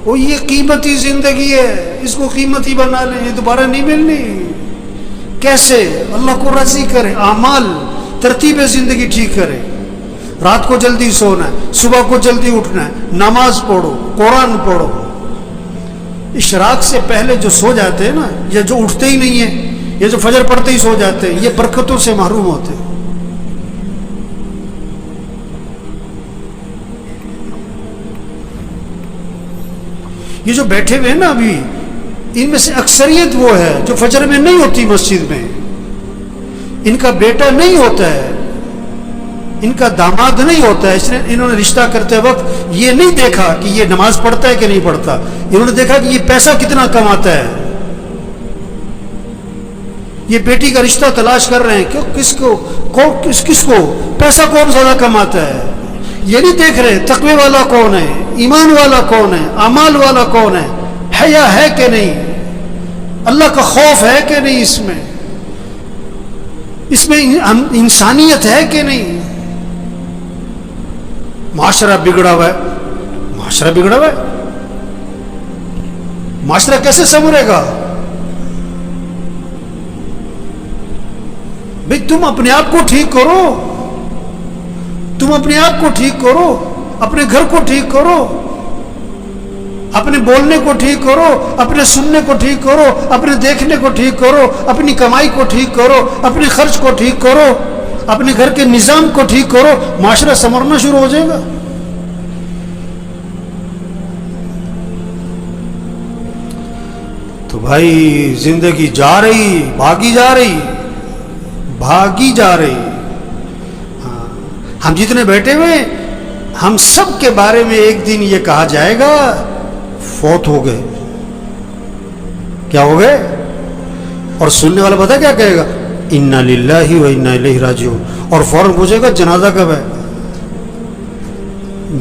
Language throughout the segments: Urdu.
وہ یہ قیمتی زندگی ہے، اس کو قیمتی بنا لیں، یہ دوبارہ نہیں ملنی۔ کیسے؟ اللہ کو راضی کرے، اعمال ترتیب زندگی ٹھیک کرے۔ رات کو جلدی سونا ہے، صبح کو جلدی اٹھنا ہے، نماز پڑھو، قرآن پڑھو۔ اشراق سے پہلے جو سو جاتے ہیں نا، یا جو اٹھتے ہی نہیں ہیں، یا جو فجر پڑھتے ہی سو جاتے ہیں، یہ برکتوں سے محروم ہوتے ہیں۔ یہ جو بیٹھے ہوئے ہیں نا ابھی، ان میں سے اکثریت وہ ہے جو فجر میں نہیں ہوتی مسجد میں، ان کا بیٹا نہیں ہوتا ہے، ان کا داماد نہیں ہوتا ہے، اس نے انہوں نے رشتہ کرتے وقت یہ نہیں دیکھا کہ یہ نماز پڑھتا ہے کہ نہیں پڑھتا، انہوں نے دیکھا کہ یہ پیسہ کتنا کماتا ہے۔ یہ بیٹی کا رشتہ تلاش کر رہے ہیں کہ کس کو پیسہ کون زیادہ کماتا ہے، یہ نہیں دیکھ رہے تقوی والا کون ہے، ایمان والا کون ہے، اعمال والا کون ہے، حیا ہے کہ نہیں، اللہ کا خوف ہے کہ نہیں، اس میں انسانیت ہے کہ نہیں۔ معاشرہ بگڑا ہوا ہے، معاشرہ بگڑا ہوا ہے، معاشرہ کیسے سنورے گا؟ بھئی تم اپنے آپ کو ٹھیک کرو، تم اپنے آپ کو ٹھیک کرو، اپنے گھر کو ٹھیک کرو، اپنے بولنے کو ٹھیک کرو، اپنے سننے کو ٹھیک کرو، اپنے دیکھنے کو ٹھیک کرو، اپنی کمائی کو ٹھیک کرو، اپنے خرچ کو ٹھیک کرو، اپنے گھر کے نظام کو ٹھیک کرو، معاشرہ سنورنا شروع ہو جائے گا۔ تو بھائی زندگی جا رہی، بھاگی جا رہی، بھاگی جا رہی۔ ہم جتنے بیٹھے ہوئے، ہم سب کے بارے میں ایک دن یہ کہا جائے گا فوت ہو گئے۔ کیا ہو گئے؟ اور سننے والا پتہ کیا کہے گا؟ انا للہ و انا الیہ راجعون، اور فوراً پوچھے گا جنازہ کب ہے،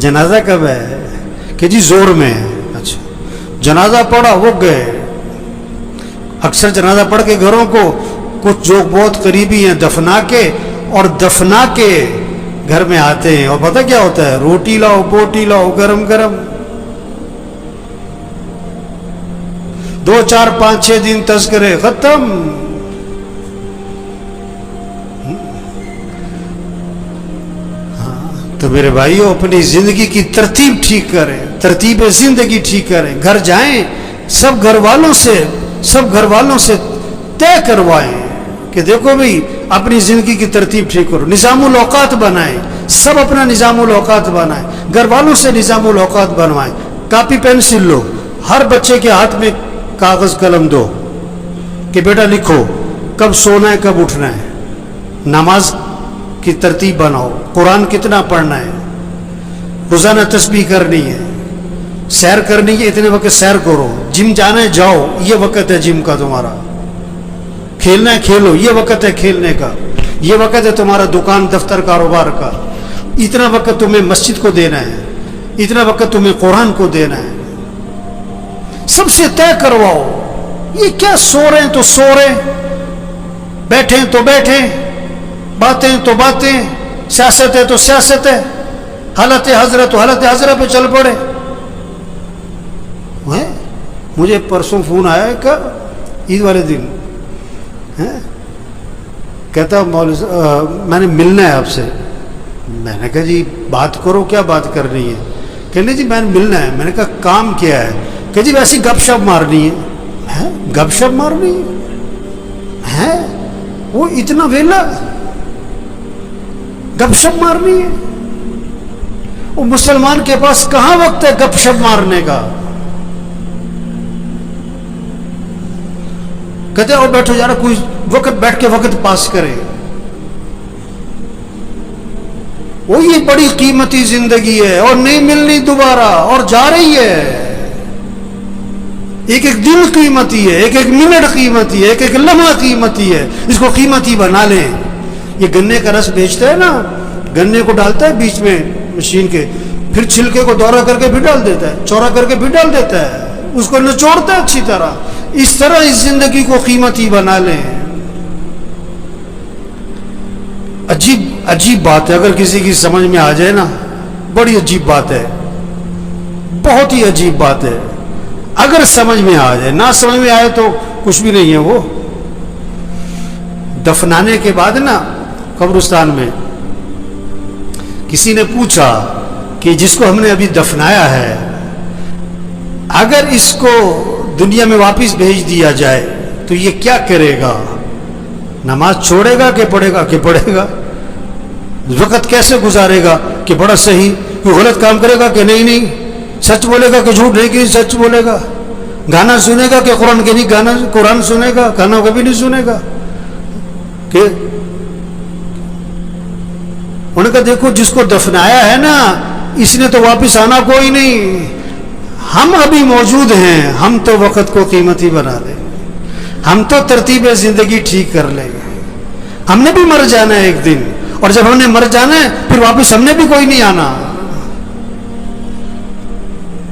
جنازہ کب ہے، کہ جی زور میں ہے۔ اچھا، جنازہ پڑھا، وہ گئے۔ اکثر جنازہ پڑھ کے گھروں کو کچھ جو بہت قریبی ہیں دفنا کے، اور دفنا کے گھر میں آتے ہیں، اور پتہ کیا ہوتا ہے؟ روٹی لاؤ، بوٹی لاؤ، گرم گرم۔ 2 4 5 6 دن تذکرے ختم۔ تو میرے بھائیوں، اپنی زندگی کی ترتیب ٹھیک کریں، ترتیب زندگی ٹھیک کریں۔ گھر جائیں، سب گھر والوں سے طے کروائیں کہ دیکھو بھئی اپنی زندگی کی ترتیب ٹھیک کرو، نظام الاوقات بنائیں، سب اپنا نظام الاوقات بنائیں، گھر والوں سے نظام الاوقات بنوائیں۔ کاپی پینسل لو، ہر بچے کے ہاتھ میں کاغذ قلم دو کہ بیٹا لکھو کب سونا ہے، کب اٹھنا ہے، نماز کی ترتیب بناؤ، قرآن کتنا پڑھنا ہے، روزانہ تسبیح کرنی ہے، سیر کرنی ہے، اتنے وقت سیر کرو، جم جانا ہے جاؤ، یہ وقت ہے جم کا تمہارا، کھیلنا ہے کھیلو، یہ وقت ہے کھیلنے کا، یہ وقت ہے تمہارا دکان دفتر کاروبار کا، اتنا وقت تمہیں مسجد کو دینا ہے، اتنا وقت تمہیں قرآن کو دینا ہے۔ سب سے طے کرواؤ۔ یہ کیا سو رہے ہیں تو سو رہے، بیٹھیں تو بیٹھیں، باتیں تو باتیں، سیاست ہے تو سیاست ہے، حالت حضرت تو حالت حضرت پہ چل پڑے۔ مجھے پرسوں فون آیا کہ عید والے دن کہتا میں نے ملنا ہے آپ سے۔ میں نے کہا جی بات کرو، کیا بات کرنی ہے؟ کہنے جی میں نے ملنا ہے۔ میں نے کہا کام کیا ہے؟ کہ جی ویسی گپ شپ مارنی ہے۔ گپ شپ مارنی ہے؟ وہ اتنا ویلا گپ شپ مارنی ہے؟ وہ مسلمان کے پاس کہاں وقت ہے گپ شپ مارنے کا؟ کہتے ہیں اور بیٹھو یار، کوئی وقت بیٹھ کے وقت پاس کرے۔ وہ یہ بڑی قیمتی زندگی ہے اور نہیں ملنی دوبارہ، اور جا رہی ہے۔ ایک ایک دن قیمتی ہے، ایک ایک منٹ قیمتی ہے، ایک ایک لمحہ قیمتی ہے۔ اس کو قیمتی بنا لیں۔ یہ گنے کا رس بیچتا ہے نا، گنے کو ڈالتا ہے بیچ میں مشین کے، پھر چھلکے کو دورہ کر کے بھی ڈال دیتا ہے، چورا کر کے بھی ڈال دیتا ہے، اس کو نچوڑتا ہے اچھی طرح۔ اس طرح اس زندگی کو قیمتی بنا لیں۔ عجیب بات ہے، اگر کسی کی سمجھ میں آ جائے نا، بڑی عجیب بات ہے، بہت ہی عجیب بات ہے۔ اگر سمجھ میں آ جائے، نہ سمجھ میں آئے تو کچھ بھی نہیں ہے. وہ دفنانے کے بعد نا قبرستان میں کسی نے پوچھا کہ جس کو ہم نے ابھی دفنایا ہے اگر اس کو دنیا میں واپس بھیج دیا جائے تو یہ کیا کرے گا؟ نماز چھوڑے گا کہ پڑھے گا؟ کہ پڑھے گا. وقت کیسے گزارے گا؟ کہ بڑا صحیح. کوئی غلط کام کرے گا کہ نہیں سچ بولے گا کہ جھوٹ نہیں کہ سچ بولے گا. گانا سنے گا کہ قرآن کے نہیں گانا قرآن سنے گا؟ گانا کبھی نہیں سنے گا. کہ انہوں نے کہا دیکھو جس کو دفنایا ہے نا اس نے تو واپس آنا کوئی نہیں. ہم ابھی موجود ہیں، ہم تو وقت کو قیمتی بنا لیں، ہم تو ترتیب زندگی ٹھیک کر لیں. ہم نے بھی مر جانا ہے ایک دن، اور جب ہم نے مر جانا ہے پھر واپس ہم نے بھی کوئی نہیں آنا.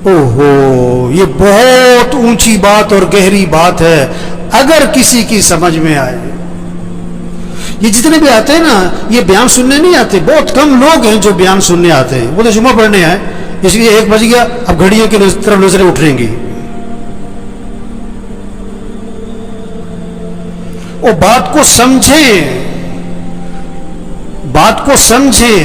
اوہو، یہ بہت اونچی بات اور گہری بات ہے اگر کسی کی سمجھ میں آئے. یہ جتنے بھی آتے ہیں نا یہ بیان سننے نہیں آتے. بہت کم لوگ ہیں جو بیان سننے آتے ہیں. وہ تو جمعہ پڑھنے آئے، اس لیے 1 بج گیا اب گھڑیوں کی طرف نظریں اٹھیں گی. وہ بات کو سمجھیں، بات کو سمجھیں.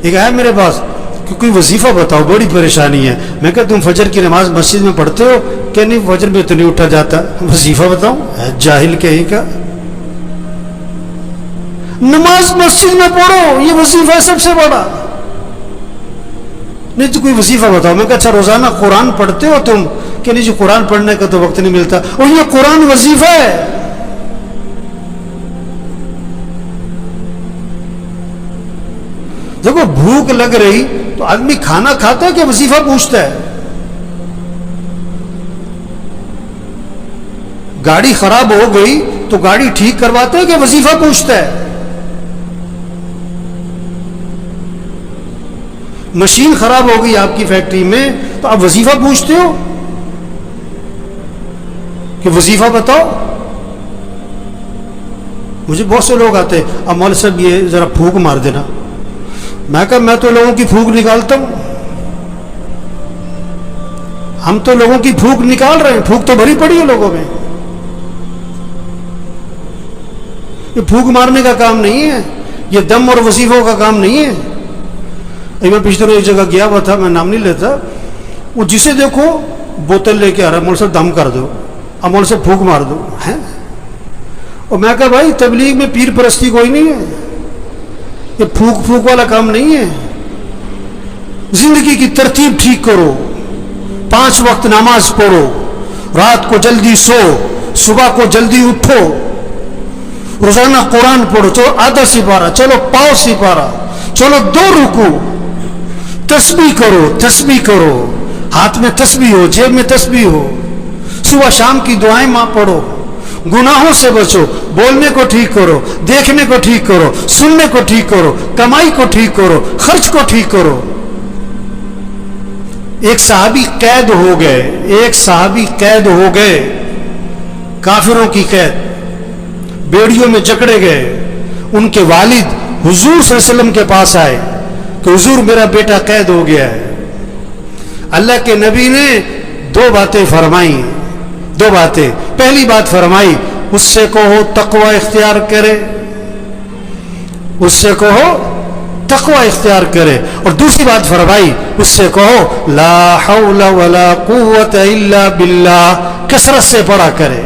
ایک آیا میرے پاس کہ کوئی وظیفہ بتاؤ، بڑی پریشانی ہے. میں کہا تم فجر کی نماز مسجد میں پڑھتے ہو؟ کہ نہیں فجر میں تو نہیں اٹھا جاتا. وظیفہ بتاؤں؟ جاہل کہیں کا. نماز مسجد میں پڑھو، یہ وظیفہ ہے سب سے بڑا. نہیں تو کوئی وظیفہ بتاؤ. میں کہا اچھا روزانہ قرآن پڑھتے ہو تم؟ کہ نہیں جی قرآن پڑھنے کا تو وقت نہیں ملتا. اور یہ قرآن وظیفہ ہے. دیکھو بھوک لگ رہی تو آدمی کھانا کھاتا ہے کہ وظیفہ پوچھتا ہے؟ گاڑی خراب ہو گئی تو گاڑی ٹھیک کرواتا ہے کہ وظیفہ پوچھتا ہے؟ مشین خراب ہو گئی آپ کی فیکٹری میں تو آپ وظیفہ پوچھتے ہو کہ وظیفہ بتاؤ؟ مجھے بہت سے لوگ آتے ہیں اب مولوی صاحب یہ ذرا پھونک مار دینا. میں کہا میں تو لوگوں کی پھونک نکالتا ہوں. ہم تو لوگوں کی پھونک نکال رہے ہیں. پھونک تو بھری پڑی ہے لوگوں میں. یہ پھونک مارنے کا کام نہیں ہے، یہ دم اور وظیفوں کا کام نہیں ہے. میں پچھلے روز ایک جگہ گیا ہوا تھا، میں نام نہیں لیتا. وہ جسے دیکھو بوتل لے کے آ رہا ہے، مولوی صاحب دم کر دو، اب مولوی صاحب پھونک مار دو. اور میں کہا بھائی تبلیغ میں پیر پرستی کوئی نہیں ہے، یہ پھونک والا کام نہیں ہے. زندگی کی ترتیب ٹھیک کرو، 5 وقت نماز پڑھو، رات کو جلدی سو، صبح کو جلدی اٹھو، روزانہ قرآن پڑھو. چلو آدھا سپارہ، چلو پاؤ سپارہ، چلو 2 رکوع، تسبیح کرو، ہاتھ میں تسبیح ہو، جیب میں تسبیح ہو، صبح شام کی دعائیں ماں پڑھو. گناہوں سے بچو، بولنے کو ٹھیک کرو، دیکھنے کو ٹھیک کرو، سننے کو ٹھیک کرو، کمائی کو ٹھیک کرو، خرچ کو ٹھیک کرو. ایک صحابی قید ہو گئے، کافروں کی قید، بیڑیوں میں جکڑے گئے. ان کے والد حضور صلی اللہ علیہ وسلم کے پاس آئے کہ حضور میرا بیٹا قید ہو گیا ہے. اللہ کے نبی نے 2 باتیں فرمائی. 2 باتیں. پہلی بات فرمائی اس سے کہو تقوی اختیار کرے، اس سے کہو تقوی اختیار کرے. اور دوسری بات فرمائی اس سے کہو لا حول ولا قوت الا باللہ، کثرت سے پڑھا کرے.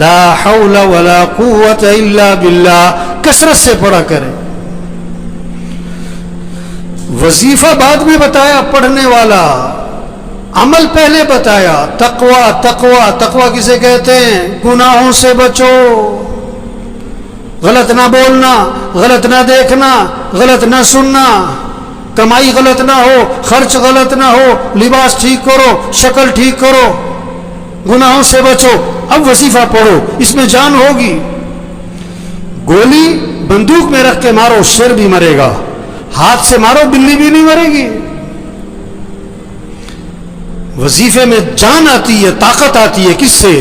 لا حول ولا قوت الا باللہ، کثرت سے پڑھا کرے. وظیفہ بعد میں بتایا پڑھنے والا، عمل پہلے بتایا. تقوی کسے کہتے ہیں؟ گناہوں سے بچو، غلط نہ بولنا، غلط نہ دیکھنا، غلط نہ سننا، کمائی غلط نہ ہو، خرچ غلط نہ ہو، لباس ٹھیک کرو، شکل ٹھیک کرو، گناہوں سے بچو. اب وظیفہ پڑھو، اس میں جان ہوگی. گولی بندوق میں رکھ کے مارو شیر بھی مرے گا، ہاتھ سے مارو بلی بھی نہیں مرے گی. وظیفے میں جان آتی ہے، طاقت آتی ہے. کس سے؟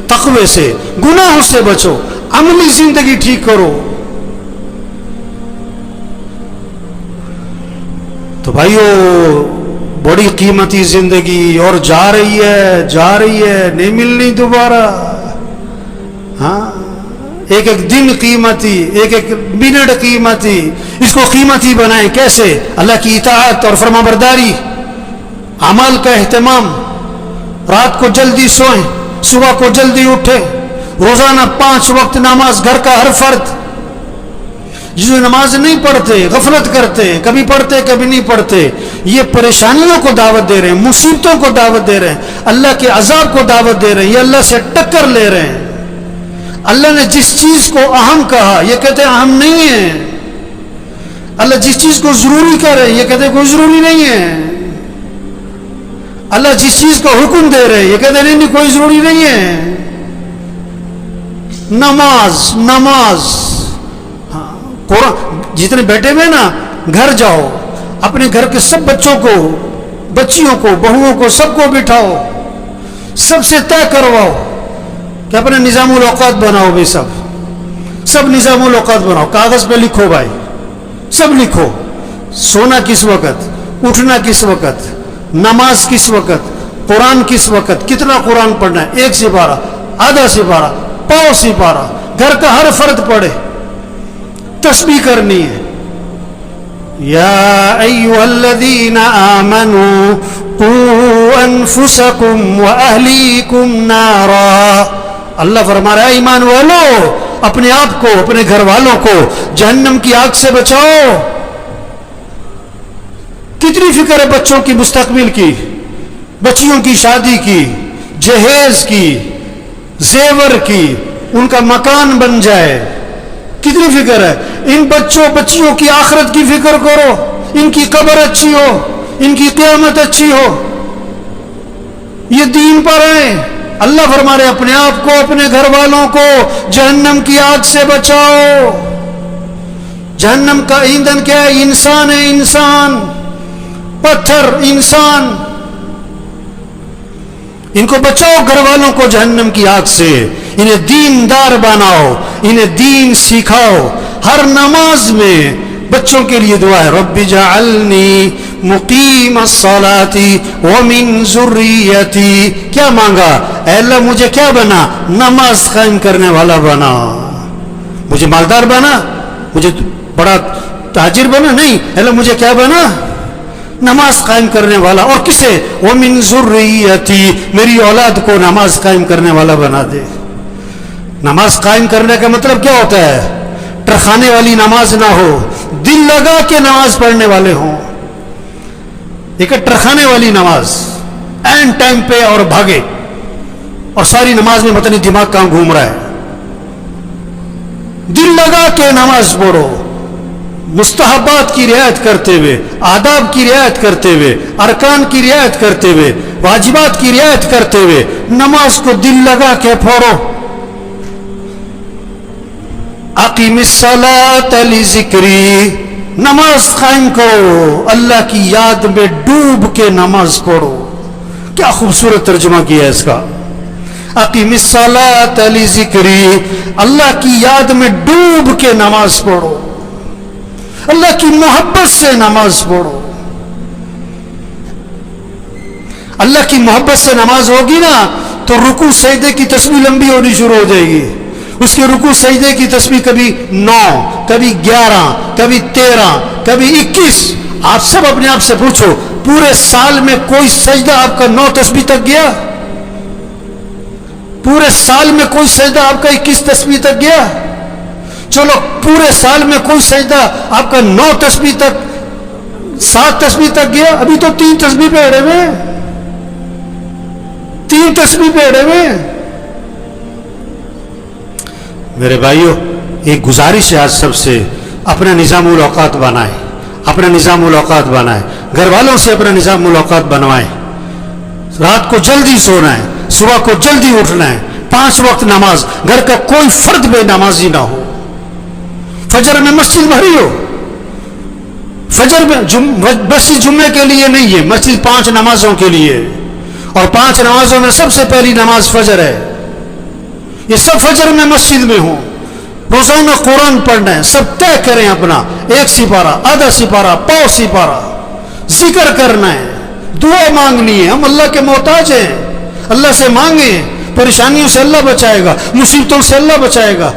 تقوی سے. گناہوں سے بچو، عملی زندگی ٹھیک کرو. تو بھائیو بڑی قیمتی زندگی اور جا رہی ہے نہیں ملنی دوبارہ. ہاں ایک ایک دن قیمتی، ایک ایک منٹ قیمتی. اس کو قیمتی بنائیں کیسے؟ اللہ کی اطاعت اور فرما برداری، اعمال کا اہتمام. رات کو جلدی سوئیں، صبح کو جلدی اٹھیں. روزانہ 5 وقت نماز، گھر کا ہر فرد. جو نماز نہیں پڑھتے، غفلت کرتے، کبھی پڑھتے کبھی نہیں پڑھتے، یہ پریشانیوں کو دعوت دے رہے ہیں، مصیبتوں کو دعوت دے رہے ہیں، اللہ کے عذاب کو دعوت دے رہے ہیں، یہ اللہ سے ٹکر لے رہے ہیں. اللہ نے جس چیز کو اہم کہا یہ کہتے ہیں اہم نہیں ہے. اللہ جس چیز کو ضروری کہہ رہے ہیں یہ کہتے ہیں کوئی ضروری نہیں ہے. اللہ جس چیز کو حکم دے رہے ہیں یہ کہتے ہیں نہیں کوئی ضروری نہیں ہے. نماز قرآن. جتنے بیٹھے ہوئے نا، گھر جاؤ، اپنے گھر کے سب بچوں کو، بچیوں کو، بہوؤں کو، سب کو بٹھاؤ، سب سے طے کرواؤ کہ اپنے نظام الاوقات بناؤ. بھی سب نظام الاوقات بناؤ، کاغذ پہ لکھو بھائی، سب لکھو. سونا کس وقت، اٹھنا کس وقت، نماز کس وقت، قرآن کس وقت، کتنا قرآن پڑھنا ہے، 1 سپارہ، آدھا سپارہ، پاؤ سپارہ. گھر کا ہر فرد پڑھے. تسبیح کرنی ہے. یا ایھا الذین آمنوا قوا انفسکم واہلیکم نارا. اللہ فرما رہا ہے ایمان والو، اپنے آپ کو، اپنے گھر والوں کو جہنم کی آگ سے بچاؤ. کتنی فکر ہے بچوں کی مستقبل کی، بچیوں کی شادی کی، جہیز کی، زیور کی، ان کا مکان بن جائے. کتنی فکر ہے. ان بچیوں کی آخرت کی فکر کرو، ان کی قبر اچھی ہو، ان کی قیامت اچھی ہو، یہ دین پر ہیں. اللہ فرما رہے اپنے آپ کو، اپنے گھر والوں کو جہنم کی آگ سے بچاؤ. جہنم کا ایندھن کیا ہے؟ انسان ہے، انسان، پتھر، انسان. ان کو بچاؤ، گھر والوں کو جہنم کی آگ سے. انہیں دیندار بناؤ، انہیں دین سکھاؤ. ہر نماز میں بچوں کے لیے دعا ہے، رب جعلنی مقیم الصلاۃ ومن ذریتی. کیا مانگا؟ اے اللہ مجھے کیا بنا؟ نماز قائم کرنے والا بنا. مجھے مالدار بنا، مجھے بڑا تاجر بنا نہیں. اللہ مجھے کیا بنا؟ نماز قائم کرنے والا. اور کسے؟ ومن ذریتی، میری اولاد کو نماز قائم کرنے والا بنا دے. نماز قائم کرنے کا مطلب کیا ہوتا ہے؟ ٹرخانے والی نماز نہ ہو، دل لگا کے نماز پڑھنے والے ہوں. ایک ٹرخانے والی نماز، این ٹائم پہ اور بھاگے، اور ساری نماز میں پتہ نہیں دماغ کہاں گھوم رہا ہے. دل لگا کے نماز پڑھو، مستحبات کی رعایت کرتے ہوئے، آداب کی رعایت کرتے ہوئے، ارکان کی رعایت کرتے ہوئے، واجبات کی رعایت کرتے ہوئے نماز کو دل لگا کے پڑھو. اقیم الصلاۃ لذکری، نماز قائم کرو، اللہ کی یاد میں ڈوب کے نماز پڑھو. کیا خوبصورت ترجمہ کیا ہے اس کا. اقیم الصلاۃ لذکری، اللہ کی یاد میں ڈوب کے نماز پڑھو، اللہ کی محبت سے نماز پڑھو. اللہ کی محبت سے نماز ہوگی نا تو رکوع سجدے کی تسبیح لمبی ہونی شروع ہو جائے گی. اس کے رکوع سجدے کی تسبیح کبھی 9، کبھی 11، کبھی 13، کبھی 21. آپ سب اپنے آپ سے پوچھو، پورے سال میں کوئی سجدہ آپ کا 9 تسبیح تک گیا؟ پورے سال میں کوئی سجدہ آپ کا 21 تسبیح تک گیا؟ چلو پورے سال میں کوئی سجدہ آپ کا 9 تسبیح تک، 7 تسبیح تک گیا؟ ابھی تو 3 تسبیح پہ اڑے ہوئے، 3 تسبیح پہ اڑے ہوئے. میرے بھائیو، ایک گزارش ہے آج سب سے، اپنا نظام الاوقات بنائیں، اپنا نظام الاوقات بنائیں. گھر والوں سے اپنا نظام الاوقات بنوائیں. رات کو جلدی سونا ہے، صبح کو جلدی اٹھنا ہے. 5 وقت نماز، گھر کا کوئی فرد بے نمازی نہ ہو. فجر میں مسجد بھری ہو. فجر میں مسجد جمعے کے لیے نہیں ہے، مسجد 5 نمازوں کے لیے. اور 5 نمازوں میں سب سے پہلی نماز فجر ہے. یہ سب فجر میں مسجد میں ہوں. روزانہ قرآن پڑھنا ہے. سب طے کریں اپنا 1 سپارہ، آدھا سپارہ، پاؤ سپارہ. ذکر کرنا ہے، دعا مانگنی ہے. ہم اللہ کے محتاج ہیں. اللہ سے مانگیں, پریشانیوں سے اللہ بچائے گا, مصیبتوں سے اللہ بچائے گا.